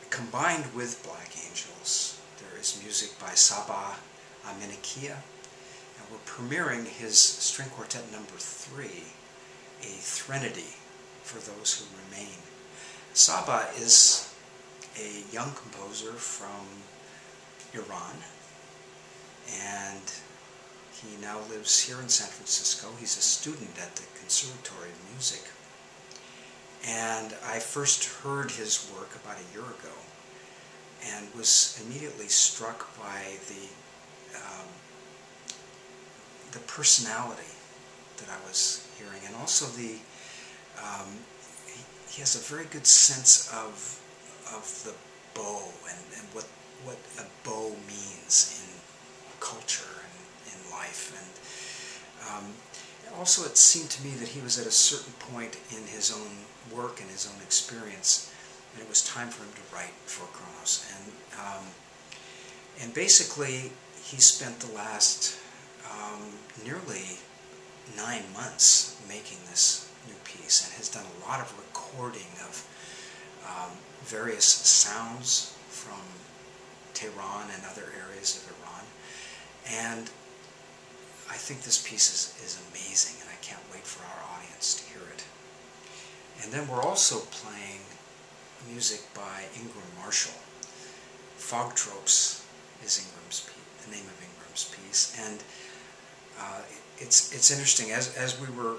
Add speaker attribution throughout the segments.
Speaker 1: combined with Black Angels, there is music by Saba Aminikia, and we're premiering his string quartet number 3, a threnody for those who remain. Saba is a young composer from Iran, and he now lives here in San Francisco. He's a student at the Conservatory of Music. And I first heard his work about a year ago and was immediately struck by the personality that I was hearing, and also he has a very good sense of the bow and what a bow means in culture and in life. And also it seemed to me that he was at a certain point in his own work and his own experience, and it was time for him to write for Kronos. And basically he spent the last nearly 9 months making this new piece, and has done a lot of recording of various sounds from Tehran and other areas of Iran. And I think this piece is amazing, and I can't wait for our audience to hear it. And then we're also playing music by Ingram Marshall. Fog Tropes is the name of Ingram's piece, and it's interesting. As we were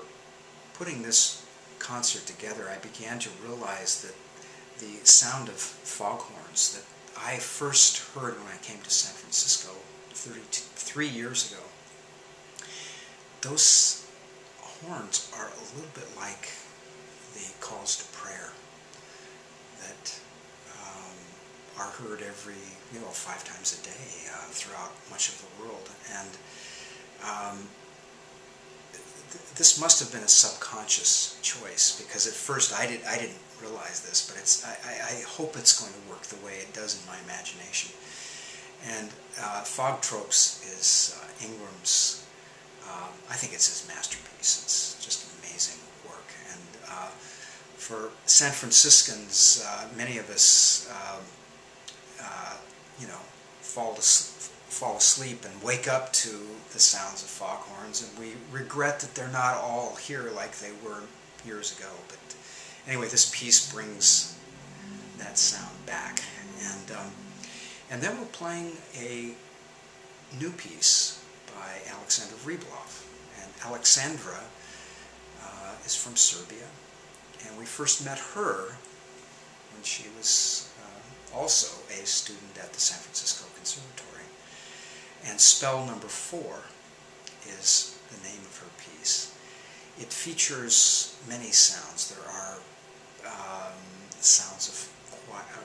Speaker 1: putting this concert together, I began to realize that the sound of foghorns that I first heard when I came to San Francisco 33 years ago, those horns are a little bit like the calls to prayer that are heard every, 5 times a day throughout much of the world. And this must have been a subconscious choice, because at first I didn't realize this, but I hope it's going to work the way it does in my imagination. And Fog Tropes is Ingram's, I think it's his masterpiece. It's just an amazing work. And for San Franciscans, many of us, fall asleep and wake up to the sounds of foghorns, and we regret that they're not all here like they were years ago. But anyway, this piece brings that sound back. And then we're playing a new piece by Alexandra Vreeblov. And Alexandra is from Serbia, and we first met her when she was also a student at the San Francisco Conservatory. And Spell number 4 is the name of her piece. It features many sounds. There are sounds of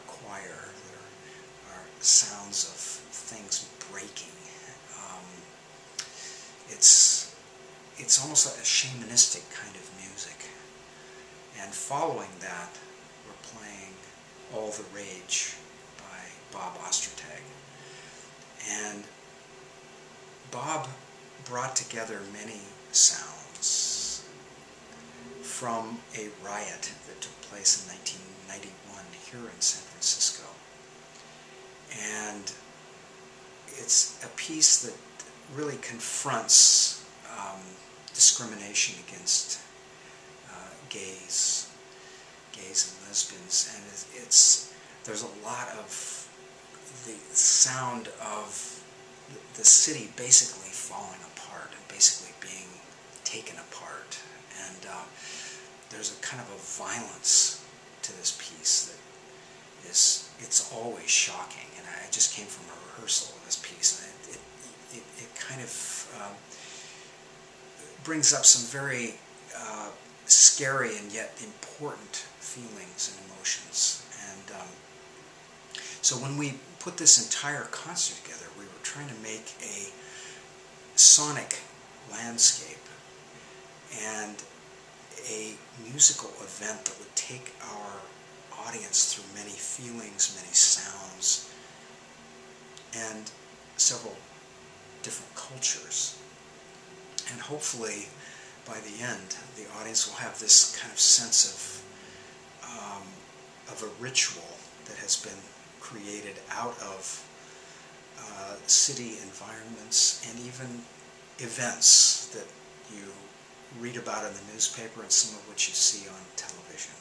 Speaker 1: choir. There are sounds of things breaking. It's almost like a shamanistic kind of music. And following that, we're playing All the Rage by Bob Ostertag. And Bob brought together many sounds from a riot that took place in 1991 here in San Francisco. And it's a piece that really confronts discrimination against gays and lesbians, and there's a lot of the sound of the city basically falling apart and basically being taken apart, and there's a kind of a violence to this piece that it's always shocking. And I just came from a rehearsal of this piece, and it kind of brings up some very scary and yet important feelings and emotions. And so when we put this entire concert together, we were trying to make a sonic landscape and a musical event that would take our audience through many feelings, many sounds, and several different cultures. And hopefully, by the end, the audience will have this kind of sense of a ritual that has been created out of city environments and even events that you read about in the newspaper and some of which you see on television.